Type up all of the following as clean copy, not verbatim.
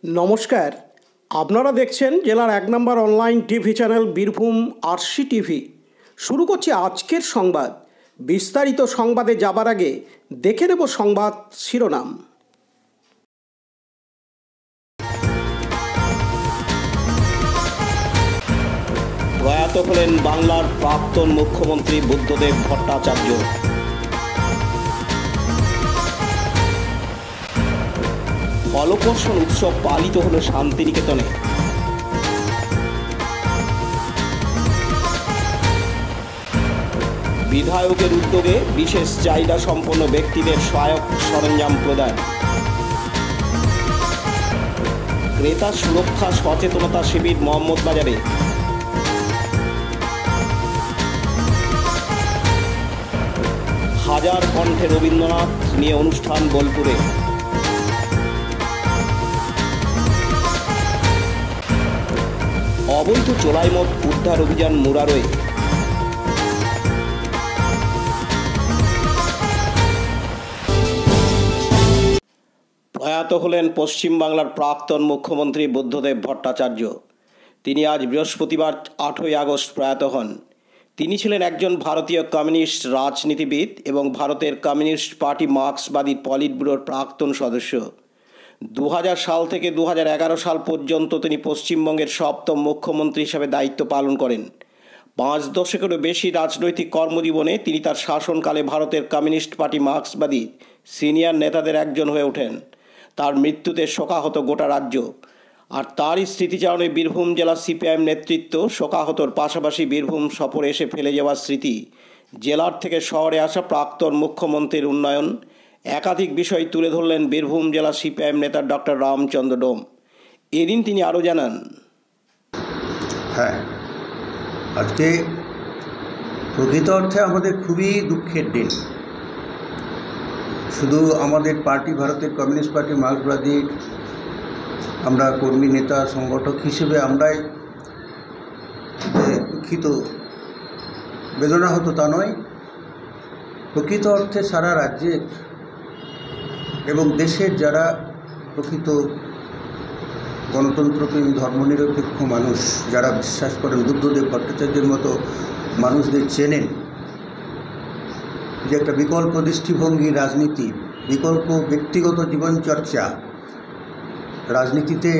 নমস্কার, আপনারা দেখছেন জেলার ১ নম্বর online TV channel Birbhum RC TV. শুরু করছি আজকের সংবাদ। বিস্তারিত সংবাদে যাবার আগে দেখে নেব সংবাদ শিরোনাম। প্রয়াত হলেন বাংলার প্রাক্তন মুখ্যমন্ত্রী বুদ্ধদেব ভট্টাচার্য। ফলপ্রসূ উৎসব পালিত হল শান্তিনিকেতনে। বিধায়কের উদ্যোগে বিশেষ চাহিদা সম্পন্ন ব্যক্তিদের সহায়ক সরঞ্জাম প্রদান। ক্রেতা সুরক্ষা সচেতনতা শিবির মোহাম্মদবাজারে। হাজার কণ্ঠে রবীন্দ্রনাথ নিয়ে অনুষ্ঠান বোলপুরে। অবৈধ চোলাই মদ উদ্ধার অভিযান মুরারোয়। প্রয়াত হলেন পশ্চিমবাংলার প্রাক্তন মুখ্যমন্ত্রী বুদ্ধদেব ভট্টাচার্য। তিনি আজ বৃহস্পতিবার ৮ই আগস্ট প্রয়াত হন। তিনি ছিলেন একজন ভারতীয় কমিউনিস্ট রাজনীতিবিদ এবং ভারতের কমিউনিস্ট পার্টি মার্ক্সবাদী পলিট ব্যুরোর প্রাক্তন সদস্য। ২০০০ সাল থেকে ২০১১ সাল পর্যন্ত তিনি পশ্চিমবঙ্গের ৭ম মুখ্যমন্ত্রী হিসেবে দায়িত্ব পালন করেন। ৫ দশকেরও বেশি রাজনৈতিক কর্মজীবনে তিনি তার শাসনকালে ভারতের কমিউনিস্ট পার্টি মার্ক্সবাদী সিনিয়র নেতাদের একজন হয়ে ওঠেন। তার মৃত্যুতে শোকাহত গোটা রাজ্য। আর তারই স্মৃতিচারণে বীরভূম জেলা সিপিআইএম নেতৃত্ব শোকাহতর পাশাপাশি বীরভূম সফরে এসে ফেলে যাওয়ার স্মৃতি, জেলার থেকে শহরে আসা প্রাক্তন মুখ্যমন্ত্রীর উন্নয়ন, একাধিক বিষয় তুলে ধরলেন বীরভূম জেলা সিপিআইএম নেতা ডক্টর রামচন্দ্র ডোম। এদিন তিনি আরও জানান, আজকে প্রকৃত অর্থে আমাদের খুবই দুঃখের দিন। শুধু আমাদের পার্টি ভারতের কমিউনিস্ট পার্টি মার্ক্সবাদীর আমরা কর্মী নেতা সংগঠক হিসেবে আমরাই দুঃখিত বেদনা হতো তা নয়, প্রকৃত অর্থে সারা রাজ্যের এবং দেশের যারা প্রকৃত গণতন্ত্রপ্রেমী ধর্মনিরপেক্ষ মানুষ, যারা বিশ্বাস করেন বুদ্ধদেব ভট্টাচার্যের মতো মানুষদের চেনেন, যে একটা বিকল্প দৃষ্টিভঙ্গি রাজনীতি, বিকল্প ব্যক্তিগত জীবনচর্চা, রাজনীতিতে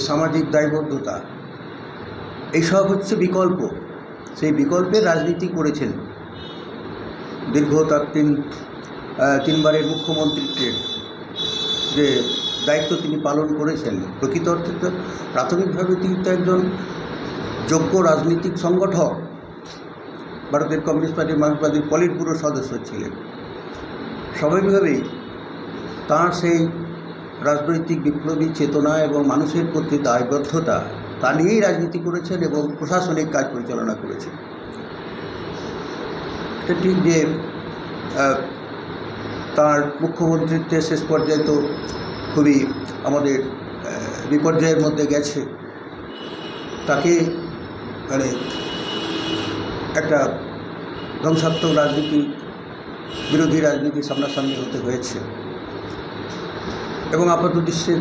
সামাজিক দায়বদ্ধতা, এইসব হচ্ছে বিকল্প। সেই বিকল্পের রাজনীতি করেছেন দীর্ঘ তার তিনবারের মুখ্যমন্ত্রীত্বের যে দায়িত্ব তিনি পালন করেছেন। প্রকৃত অর্থে তো প্রাথমিকভাবে তিনি তো একজন যোগ্য রাজনৈতিক সংগঠক, ভারতের কমিউনিস্ট পার্টি মার্ক্সবাদীর পলিট ব্যুরোর সদস্য ছিলেন। স্বাভাবিকভাবেই তাঁর সেই রাজনৈতিক বিপ্লবী চেতনা এবং মানুষের প্রতি দায়বদ্ধতা, তা নিয়েই রাজনীতি করেছেন এবং প্রশাসনিক কাজ পরিচালনা করেছেন। এটা ঠিক যে তাঁর মুখ্যমন্ত্রীত্বের শেষ পর্যায়ে তো খুবই আমাদের বিপর্যয়ের মধ্যে গেছে। তাকে একটা ধ্বংসাত্মক রাজনীতি, বিরোধী রাজনীতি সামনাসামনি হতে হয়েছে এবং আপাত দৃশ্যে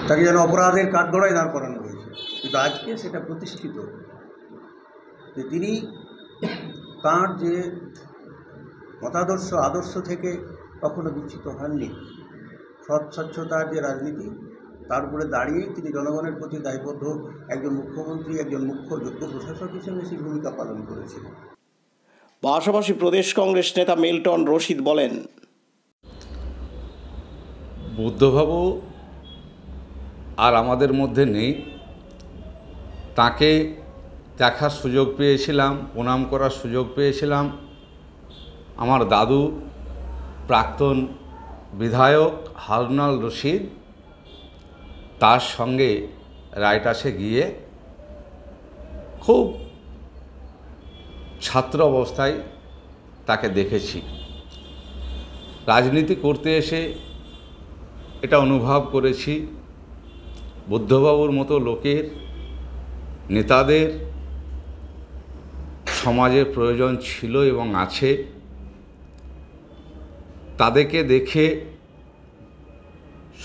তাকে যেন অপরাধের কাঠগড়ায় দাঁড় করানো হয়েছে। কিন্তু আজকে সেটা প্রতিষ্ঠিত যে তিনি তাঁর যে মতাদর্শ, আদর্শ থেকে কখনো বিচ্যুত হননি। স্বচ্ছতার যে রাজনীতি, তার উপরে দাঁড়িয়েই তিনি জনগণের প্রতি দায়বদ্ধ একজন মুখ্যমন্ত্রী, একজন মুখ্য যোগ্য প্রশাসক হিসেবে সেই ভূমিকা পালন করেছিলেন। পাশাপাশি প্রদেশ কংগ্রেস নেতা মিল্টন রশিদ বলেন, বুদ্ধবাবু আর আমাদের মধ্যে নেই। তাকে দেখার সুযোগ পেয়েছিলাম, প্রণাম করার সুযোগ পেয়েছিলাম। আমার দাদু প্রাক্তন বিধায়ক হারুনাল রশিদ, তার সঙ্গে রায়টাসে গিয়ে খুব ছাত্র অবস্থায় তাকে দেখেছি। রাজনীতি করতে এসে এটা অনুভব করেছি, বুদ্ধবাবুর মতো লোকের, নেতাদের সমাজের প্রয়োজন ছিল এবং আছে। তাদেরকে দেখে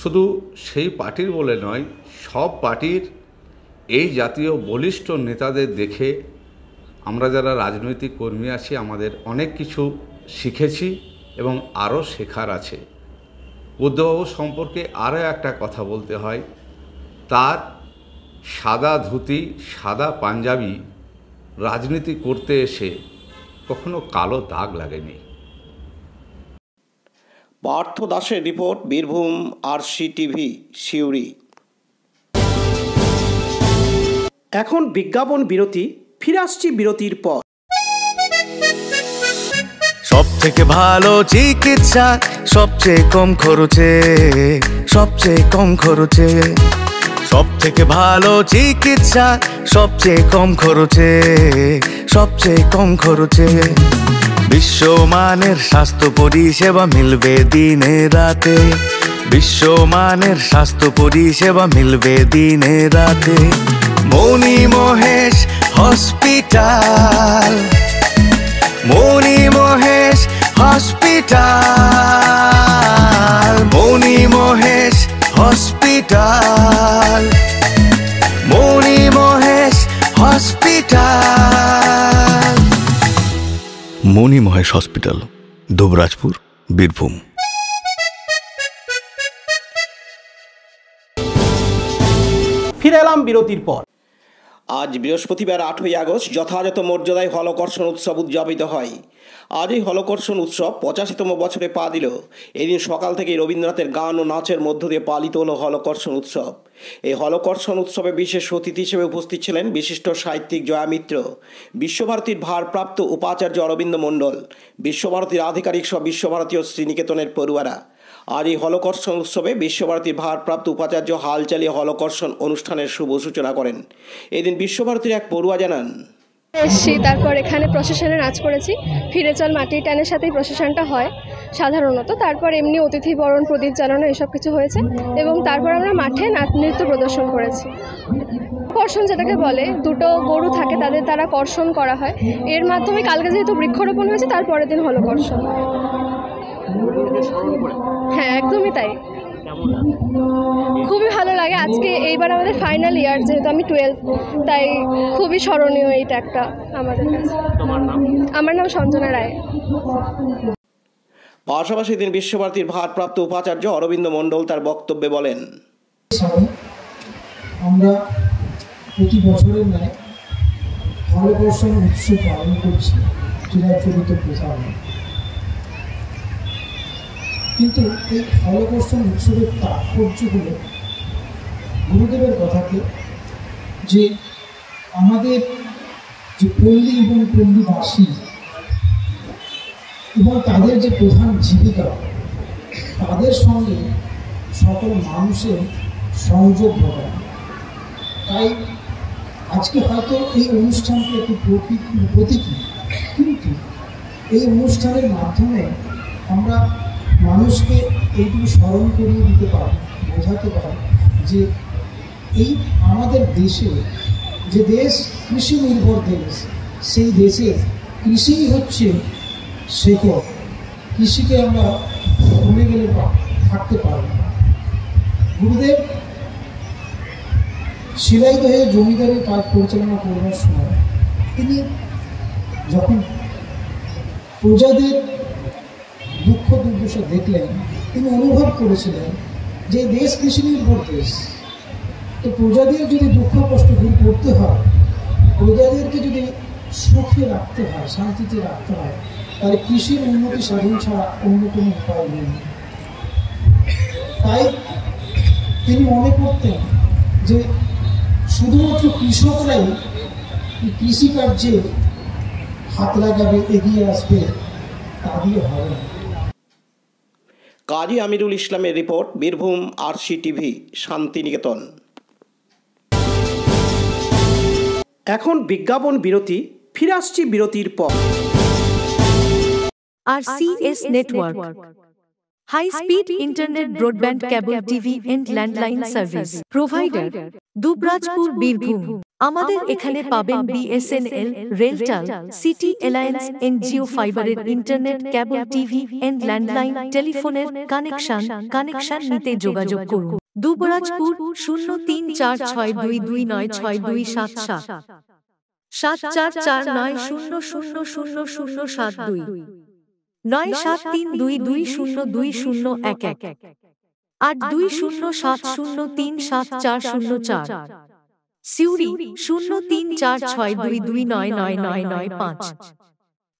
শুধু সেই পার্টির বলে নয়, সব পার্টির এই জাতীয় বলিষ্ঠ নেতাদের দেখে আমরা যারা রাজনৈতিক কর্মী আছি আমাদের অনেক কিছু শিখেছি এবং আরও শেখার আছে। বুদ্ধবাবু সম্পর্কে আরও একটা কথা বলতে হয়, তার সাদা ধুতি সাদা পাঞ্জাবি রাজনীতি করতে এসে কখনো কালো দাগ লাগেনি। পার্থ দাসের রিপোর্ট, বীরভূম RCTV, সিউড়ি। এখন বিজ্ঞাপন বিরতি, ফিরে আসছি বিরতির পর। সব থেকে ভালো চিকিৎসা সবচেয়ে কম খরচে, সবচেয়ে কম খরচে। সব থেকে ভালো চিকিৎসা সবচেয়ে কম খরচে, সবচেয়ে কম খরচে। বিশ্বমানের স্বাস্থ্য পরিষেবা মিলবে দিনে রাতে, বিশ্বমানের স্বাস্থ্য পরিষেবা মিলবে দিনে রাতে। মনি মহেশ হসপিটাল, মনি মহেশ হসপিটাল, মনি মহেশ হসপিটাল, মনি মহেশ হসপিটাল। মনি মহেশ হসপিটাল, দুবরাজপুর, বীরভূম। ফিরে এলাম বিরতির পর। আজ বৃহস্পতিবার 8ই আগস্ট যথাযথ মর্যাদায় হলকর্ষণ উৎসব উদযাপিত হয়। আজ এই হলকর্ষণ উৎসব 85তম বছরে পা দিল। এদিন সকাল থেকেই রবীন্দ্রনাথের গান ও নাচের মধ্য দিয়ে পালিত হলো হলকর্ষণ উৎসব। এই হলকর্ষণ উৎসবে বিশেষ অতিথি হিসেবে উপস্থিত ছিলেন বিশিষ্ট সাহিত্যিক জয়া মিত্র, বিশ্বভারতীর ভারপ্রাপ্ত উপাচার্য অরবিন্দ মণ্ডল, বিশ্বভারতীর আধিকারিক সহ বিশ্বভারতীয় শ্রীনিকেতনের পড়ুয়ারা। আর এই হলকর্ষণ উৎসবে বিশ্বভারতীর ভারপ্রাপ্ত উপাচার্য হাল চালিয়ে হলকর্ষণ অনুষ্ঠানের শুভ সূচনা করেন। এদিন বিশ্বভারতীর এক পড়ুয়া জানান, এসছি, তারপর এখানে প্রসেশনে নাচ করেছি। ফিরে চল মাটির টানের সাথেই প্রসেশনটা হয় সাধারণত। তারপর এমনি অতিথি বরণ, প্রদীপ জ্বালানো এসব কিছু হয়েছে এবং তারপর আমরা মাঠে নাচ নৃত্য প্রদর্শন করেছি। কর্ষণ যেটাকে বলে, দুটো গরু থাকে তাদের দ্বারা কর্ষণ করা হয়। এর মাধ্যমে কালকে যেহেতু বৃক্ষরোপণ হয়েছে তার পরের দিন হলো কর্ষণ। হ্যাঁ, একদমই তাই। খুবই ভালো লাগে। আজকে এইবার আমাদের ফাইনাল ইয়ার, যেহেতু আমি 12, তাই খুবই স্মরণীয় এইটা একটা আমাদের কাছে। আমার নাম সঞ্জনা রায়। পাশাপাশি দিন বিশ্বভারতীর ভারপ্রাপ্ত উপাচার্য অরবিন্দ মণ্ডল তার বক্তব্যে বলেন, আমরা প্রতি বছরের ন্যায় হলকর্ষণ উৎসব পালন করছি চিরাচরিত প্রথা। কিন্তু এই হলকর্ষণ উৎসবের তাৎপর্য হলো গুরুদেবের কথাকে, যে আমাদের যে পল্লী এবং পল্লীবাসী এবং তাদের যে প্রধান জীবিকা, তাদের সঙ্গে সকল মানুষের সংযোগ ঘটায়। তাই আজকে হয়তো এই অনুষ্ঠানটি একটি প্রতীকী, কিন্তু এই অনুষ্ঠানের মাধ্যমে আমরা মানুষকে এইটুকু স্মরণ করিয়ে দিতে পারি, বোঝাতে পারি যে এই আমাদের দেশে, যে দেশ কৃষি নির্ভর দেশ, সেই দেশে কৃষিই হচ্ছে শেকড়। কৃষিকে আমরা ভুলে গেলে থাকতে পারব না। গুরুদেব শিলাইদহে জমিদারের কাজ পরিচালনা করবার সময় তিনি যখন প্রজাদের দুঃখ দুর্দশা দেখলেন, তিনি অনুভব করেছিলেন যে দেশ কৃষি নির্ভর দেশ। তো প্রজাদের যদি দুঃখ কষ্ট দূর করতে হয়, প্রজাদেরকে যদি সুখে রাখতে হয়, শান্তিতে রাখতে হয়, তাহলে কৃষির উন্নতি সাধন ছাড়া অন্য কোনো উপায় নেই। তাই তিনি মনে করতেন যে শুধুমাত্র কৃষকরাই কৃষিকার্যে হাত লাগাবে, এগিয়ে আসবে, তা দিয়ে হবে না। কাজী আমিরুল ইসলামের রিপোর্ট, বীরভূম RCTV, শান্তিনিকেতন। এখন বিজ্ঞাপন বিরতি, ফিরে আসছি বিরতির পর। RCS network, High-speed internet, broadband, cable TV and landline service provider Dubrajpur Birbhum. আমাদের এখানে পাবেন BSNL, RailTel, City Alliance and Jio ফাইবারের internet, cable TV and landline টেলিফোনের কানেকশন নিতে যোগাযোগ করুন। দুবরাজপুর 0346229627 7449000072 9732202011 8207037404 সিউড়ি 034622999995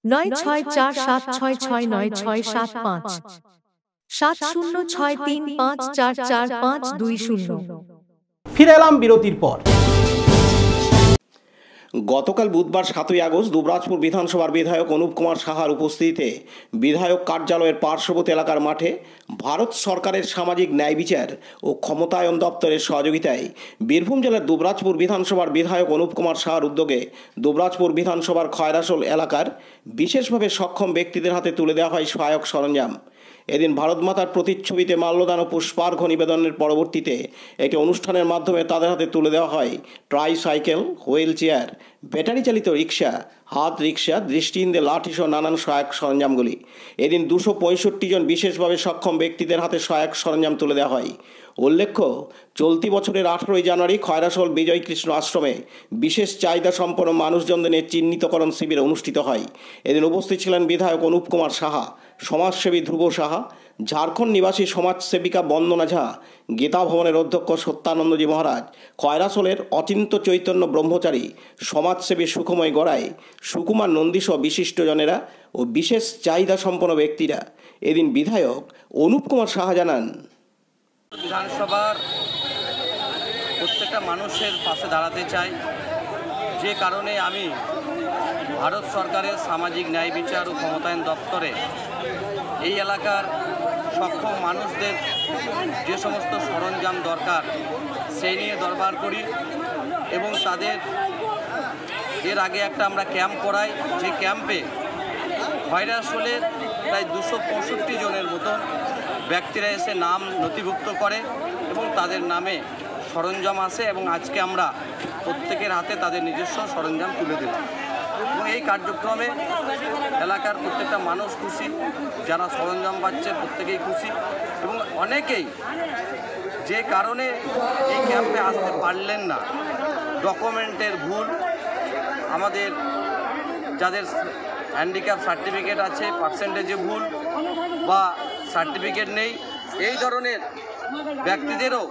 9647669665 7063544520। ফিরে এলাম বিরতির পর। গতকাল বুধবার 7ই আগস্ট দুবরাজপুর বিধানসভার বিধায়ক অনুপ কুমার সাহার উপস্থিতিতে বিধায়ক কার্যালয়ের পার্শ্ববর্তী এলাকার মাঠে ভারত সরকারের সামাজিক ন্যায় বিচার ও ক্ষমতায়ন দপ্তরের সহযোগিতায় বীরভূম জেলার দুবরাজপুর বিধানসভার বিধায়ক অনুপ কুমার সাহার উদ্যোগে দুবরাজপুর বিধানসভার খয়রাসোল এলাকার বিশেষভাবে সক্ষম ব্যক্তিদের হাতে তুলে দেওয়া হয় সহায়ক সরঞ্জাম। এদিন ভারত মাতার প্রতিচ্ছবিতে মাল্যদান ও পুষ্পার্ঘ নিবেদনের পরবর্তীতে একটি অনুষ্ঠানের মাধ্যমে তাদের হাতে তুলে দেওয়া হয় ট্রাইসাইকেল, হুইল চেয়ার, ব্যাটারি চালিত রিক্সা, হাত রিক্সা, দৃষ্টিহীনদের লাঠি সহ নানান সহায়ক সরঞ্জামগুলি। এদিন 265 জন বিশেষভাবে সক্ষম ব্যক্তিদের হাতে সহায়ক সরঞ্জাম তুলে দেওয়া হয়। উল্লেখ্য, চলতি বছরের 18ই জানুয়ারি খয়রাসোল বিজয় কৃষ্ণ আশ্রমে বিশেষ চাহিদা সম্পন্ন মানুষজনদের নিয়ে চিহ্নিতকরণ শিবির অনুষ্ঠিত হয়। এদিন উপস্থিত ছিলেন বিধায়ক অনুপ কুমার সাহা, সমাজসেবী ধ্রুব সাহা, ঝাড়খণ্ড নিবাসী সমাজসেবিকা বন্দনা ঝা, গীতা ভবনের অধ্যক্ষ সত্যানন্দজি মহারাজ, খয়রাসোলের অচিন্ত চৈতন্য ব্রহ্মচারী, সমাজসেবী সুখময় গড়াই, সুকুমার নন্দীসহ বিশিষ্টজনেরা ও বিশেষ চাহিদা সম্পন্ন ব্যক্তিরা। এদিন বিধায়ক অনুপ কুমার সাহা জানান, বিধানসভার প্রত্যেকটা মানুষের পাশে দাঁড়াতে চাই, যে কারণে আমি ভারত সরকারের সামাজিক ন্যায় বিচার ও ক্ষমতায়ন দপ্তরে এই এলাকার সক্ষম মানুষদের যে সমস্ত সরঞ্জাম দরকার সেই নিয়ে দরবার করি এবং তাদের এর আগে একটা আমরা ক্যাম্প করাই, যে ক্যাম্পে খয়রাসোলের প্রায় 265 জনের মতন ব্যক্তিরা এসে নাম নথিভুক্ত করে এবং তাদের নামে সরঞ্জাম আসে এবং আজকে আমরা প্রত্যেকের হাতে তাদের নিজস্ব সরঞ্জাম তুলে দিলাম এবং এই কার্যক্রমে এলাকার প্রত্যেকটা মানুষ খুশি, যারা সরঞ্জাম পাচ্ছে প্রত্যেকেই খুশি এবং অনেকেই যে কারণে এই ক্যাম্পে আসতে পারলেন না, ডকুমেন্টের ভুল, আমাদের যাদের হ্যান্ডিক্যাপ সার্টিফিকেট আছে পার্সেন্টেজে ভুল বা সার্টিফিকেট নেই, এই ধরনের ব্যক্তিদেরও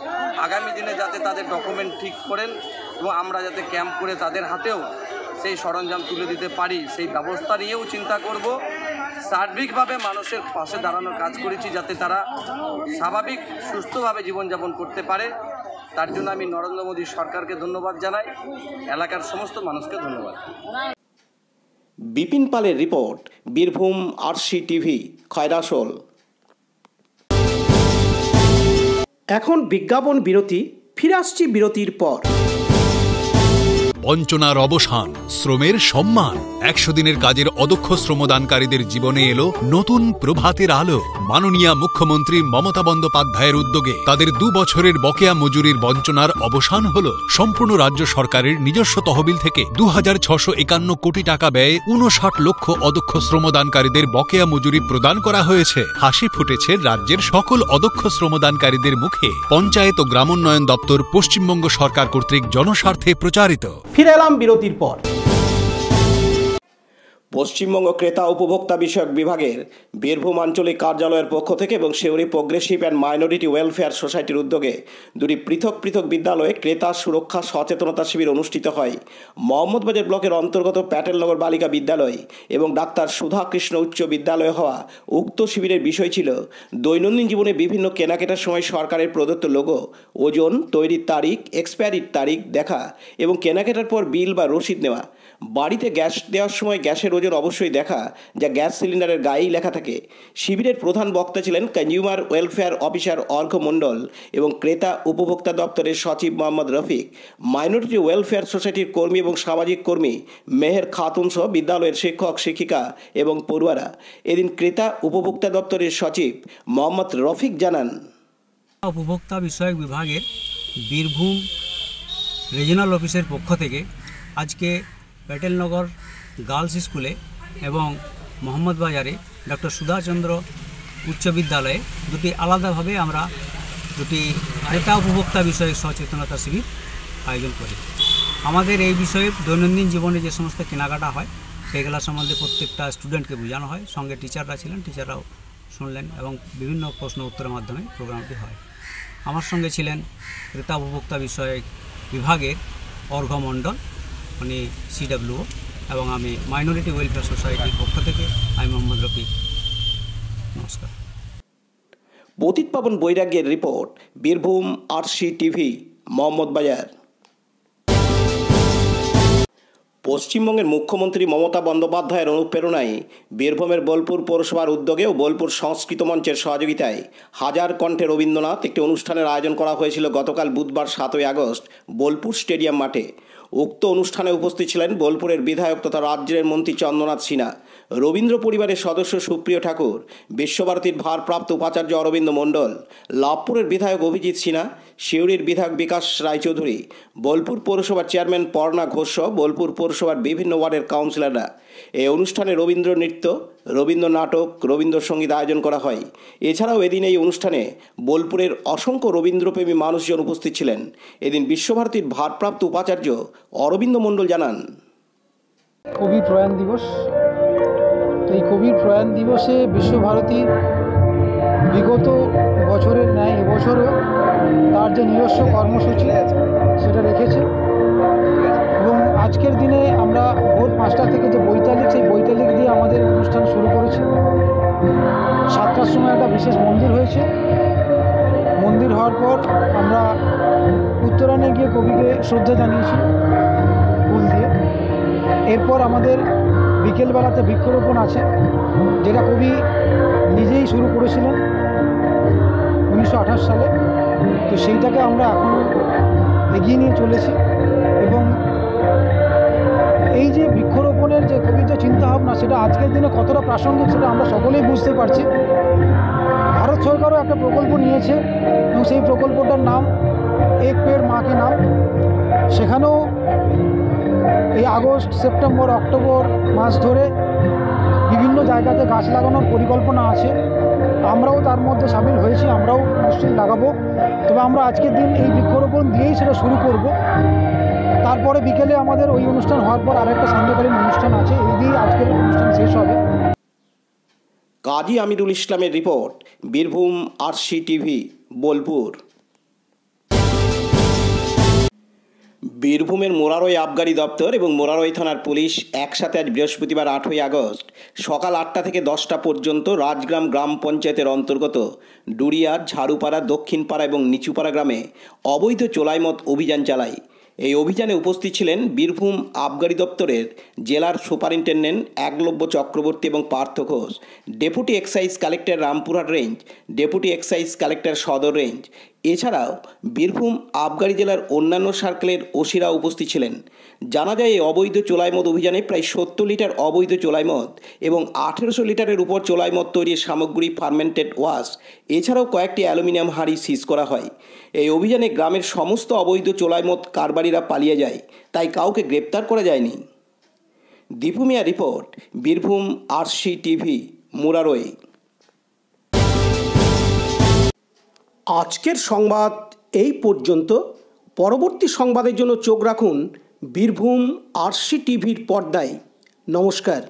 আগামী দিনে যাতে তাদের ডকুমেন্ট ঠিক করেন এবং আমরা যাতে ক্যাম্প করে তাদের হাতেও সেই সরঞ্জাম তুলে দিতে পারি সেই ব্যবস্থা নিয়েও চিন্তা করব। সার্বিকভাবে মানুষের পাশে দাঁড়ানোর কাজ করেছি যাতে তারা স্বাভাবিক সুস্থভাবে জীবনযাপন করতে পারে। তার জন্য আমি নরেন্দ্র মোদী সরকারকে ধন্যবাদ জানাই, এলাকার সমস্ত মানুষকে ধন্যবাদ। বিপিন পালের report, Birbhum RC TV, Khoyrasol. এখন বিজ্ঞাপন বিরতি, ফিরে আসছি বিরতির পর। বঞ্চনার অবসান, শ্রমের সম্মান। 100 দিনের কাজের অদক্ষ শ্রমদানকারীদের জীবনে এলো নতুন প্রভাতের আলো। মাননীয় মুখ্যমন্ত্রী মমতা বন্দ্যোপাধ্যায়ের উদ্যোগে তাদের 2 বছরের বকেয়া মজুরির বঞ্চনার অবসান হলো। সম্পূর্ণ রাজ্য সরকারের নিজস্ব তহবিল থেকে 2651 কোটি টাকা ব্যয়ে 59 লক্ষ অদক্ষ শ্রমদানকারীদের বকেয়া মজুরি প্রদান করা হয়েছে। হাসি ফুটেছে রাজ্যের সকল অদক্ষ শ্রমদানকারীদের মুখে। পঞ্চায়েত ও গ্রামোন্নয়ন দপ্তর পশ্চিমবঙ্গ সরকার কর্তৃক জনস্বার্থে প্রচারিত। ফিরে এলাম বিরতির পর। পশ্চিমবঙ্গ ক্রেতা উপভোক্তা বিষয়ক বিভাগের বীরভূম আঞ্চলিক কার্যালয়ের পক্ষ থেকে এবং Suri progressive and minority welfare সোসাইটির উদ্যোগে 2টি পৃথক পৃথক বিদ্যালয়ে ক্রেতা সুরক্ষা সচেতনতা শিবির অনুষ্ঠিত হয়। মোহাম্মদবাজার ব্লকের অন্তর্গত প্যাটেলনগর বালিকা বিদ্যালয় এবং ডাক্তার সুধা কৃষ্ণ উচ্চ বিদ্যালয়ে হওয়া উক্ত শিবিরের বিষয় ছিল দৈনন্দিন জীবনে বিভিন্ন কেনাকাটার সময় সরকারের প্রদত্ত লোগো, ওজন, তৈরির তারিখ, এক্সপায়ারির তারিখ দেখা এবং কেনাকাটার পর বিল বা রসিদ নেওয়া। বাড়িতে গ্যাস দেওয়ার সময় গ্যাসের ওজন অবশ্যই দেখা, যা গ্যাস সিলিন্ডারের গায়েই লেখা থাকে। শিবিরের প্রধান বক্তা ছিলেন কনজিউমার ওয়েলফেয়ার অফিসার অর্ঘ্য মণ্ডল এবং ক্রেতা উপভোক্তা দপ্তরের সচিব মোহাম্মদ রফিক, মাইনরিটি ওয়েলফেয়ার সোসাইটির কর্মী এবং সামাজিক কর্মী মেহের খাতুন সহ বিদ্যালয়ের শিক্ষক শিক্ষিকা এবং পড়ুয়ারা। এদিন ক্রেতা উপভোক্তা দপ্তরের সচিব মোহাম্মদ রফিক জানান, উপভোক্তা বিষয়ক বিভাগের বীরভূম রিজিনাল অফিসের পক্ষ থেকে আজকে প্যাটেলনগর গার্লস স্কুলে এবং মোহাম্মদ বাজারে ডক্টর সুধাচন্দ্র উচ্চ বিদ্যালয়ে দুটি আলাদাভাবে আমরা দুটি ক্রেতা উপভোক্তা বিষয়ক সচেতনতা শিবির আয়োজন করি। আমাদের এই বিষয়ে দৈনন্দিন জীবনে যে সমস্ত কেনাকাটা হয় সেগুলো সম্বন্ধে প্রত্যেকটা স্টুডেন্টকে বোঝানো হয়। সঙ্গে টিচাররা ছিলেন, টিচাররাও শুনলেন এবং বিভিন্ন প্রশ্ন উত্তরের মাধ্যমে প্রোগ্রামটি হয়। আমার সঙ্গে ছিলেন ক্রেতা উপভোক্তা বিষয়ক বিভাগের অর্ঘ্য মণ্ডল, উনি CWO, এবং আমি মাইনরিটি ওয়েলফেয়ার সোসাইটির পক্ষ থেকে আমি মোহাম্মদ রফিক। নমস্কার। পতিত পাবন বৈরাগ্যের রিপোর্ট, বীরভূম RCTV, মোহাম্মদ বাজার। পশ্চিমবঙ্গের মুখ্যমন্ত্রী মমতা বন্দ্যোপাধ্যায়ের অনুপ্রেরণায় বীরভূমের বোলপুর পৌরসভার উদ্যোগে ও বোলপুর সংস্কৃত মঞ্চের সহযোগিতায় হাজার কণ্ঠে রবীন্দ্রনাথ একটি অনুষ্ঠানের আয়োজন করা হয়েছিল গতকাল বুধবার 7ই আগস্ট বোলপুর স্টেডিয়াম মাঠে। উক্ত অনুষ্ঠানে উপস্থিত ছিলেন বোলপুরের বিধায়ক তথা রাজ্যের মন্ত্রী চন্দ্রনাথ সিনহা, রবীন্দ্র পরিবারের সদস্য সুপ্রিয় ঠাকুর, বিশ্বভারতীর ভারপ্রাপ্ত উপাচার্য অরবিন্দ মণ্ডল, লাভপুরের বিধায়ক অভিজিৎ সিনহা, সিউড়ির বিধায়ক বিকাশ রায়চৌধুরী, বোলপুর পৌরসভার চেয়ারম্যান পর্ণা ঘোষ, বোলপুর পৌরসভার বিভিন্ন ওয়ার্ডের কাউন্সিলররা। এই অনুষ্ঠানে রবীন্দ্র নৃত্য, রবীন্দ্র নাটক, রবীন্দ্রসঙ্গীত আয়োজন করা হয়। এছাড়াও এদিন এই অনুষ্ঠানে বোলপুরের অসংখ্য রবীন্দ্রপ্রেমী মানুষজন উপস্থিত ছিলেন। এদিন বিশ্বভারতীর ভারপ্রাপ্ত উপাচার্য অরবিন্দ মণ্ডল জানান, কবি প্রয়াণ দিবস। এই কবির প্রয়াণ দিবসে বিশ্বভারতীর বিগত বছরের ন্যায় এবছরও তার যে নিজস্ব কর্মসূচি সেটা রেখেছে এবং আজকের দিনে আমরা ভোর 5টা থেকে যে বৈতালিক, সেই বৈতালিক দিয়ে আমাদের অনুষ্ঠান শুরু করেছি। 7টার সময় একটা বিশেষ মন্দির হয়েছে। মন্দির হওয়ার পর আমরা উত্তরায়ণে গিয়ে কবিকে শ্রদ্ধা জানিয়েছি ফুল দিয়ে। এরপর আমাদের বিকেলবেলাতে বৃক্ষরোপণ আছে, যেটা কবি নিজেই শুরু করেছিলেন 1928 সালে। তো সেইটাকে আমরা এখন এগিয়ে নিয়ে চলেছি এবং এই যে বৃক্ষরোপণের যে কবির যে চিন্তাভাবনা, সেটা আজকের দিনে কতটা প্রাসঙ্গিক সেটা আমরা সকলেই বুঝতে পারছি। ভারত সরকারও একটা প্রকল্প নিয়েছে এবং সেই প্রকল্পটার নাম এক পেড় মা কে নাম। সেখানেও এই আগস্ট, সেপ্টেম্বর, অক্টোবর মাস ধরে বিভিন্ন জায়গাতে গাছ লাগানোর পরিকল্পনা আছে। আমরাও তার মধ্যে সামিল হয়েছি, আমরাও নিশ্চয়ই লাগাবো। তবে আমরা আজকের দিন এই বৃক্ষরোপণ দিয়েই সেটা শুরু করব। তারপরে বিকেলে আমাদের ওই অনুষ্ঠান হওয়ার পর আরেকটা সান্ধ্যকালীন অনুষ্ঠান আছে, এই দিয়ে আজকের অনুষ্ঠান শেষ হবে। কাজী আমিরুল ইসলামের রিপোর্ট, বীরভূম RCTV, বোলপুর। বীরভূমের মোরারই আবগারি দপ্তর এবং মোরারই থানার পুলিশ একসাথে আজ বৃহস্পতিবার 8ই আগস্ট সকাল 8টা থেকে 10টা পর্যন্ত রাজগ্রাম গ্রাম পঞ্চায়েতের অন্তর্গত ডুরিয়া, ঝাড়ুপাড়া, দক্ষিণপাড়া এবং নিচুপাড়া গ্রামে অবৈধ চোলাইমদ অভিযান চালায়। এই অভিযানে উপস্থিত ছিলেন বীরভূম আবগারি দপ্তরের জেলার সুপারিনটেন্ডেন্ট একলব্য চক্রবর্তী এবং Partha Ghosh, deputy excise collector Rampurhat range, deputy excise collector সদর রেঞ্জ। এছাড়াও বীরভূম আবগারি জেলার অন্যান্য সার্কেলের ওসিরা উপস্থিত ছিলেন। জানা যায় এই অবৈধ চোলাইমদ অভিযানে প্রায় 70 লিটার অবৈধ চোলাইমদ এবং 1800 লিটারের উপর চোলাইমদ তৈরির সামগ্রী, ফার্মেন্টেড ওয়াশ, এছাড়াও কয়েকটি অ্যালুমিনিয়াম হাঁড়ি সিজ করা হয়। এই অভিযানে গ্রামের সমস্ত অবৈধ চোলাইমদ কারবারিরা পালিয়ে যায়, তাই কাউকে গ্রেপ্তার করা যায়নি। দীপু মিয়া রিপোর্ট, বীরভূম RCTV, মোরারই। আজকের সংবাদ এই পর্যন্ত। পরবর্তী সংবাদের জন্য চোখ রাখুন বীরভূম RCTVর পর্দায়। নমস্কার।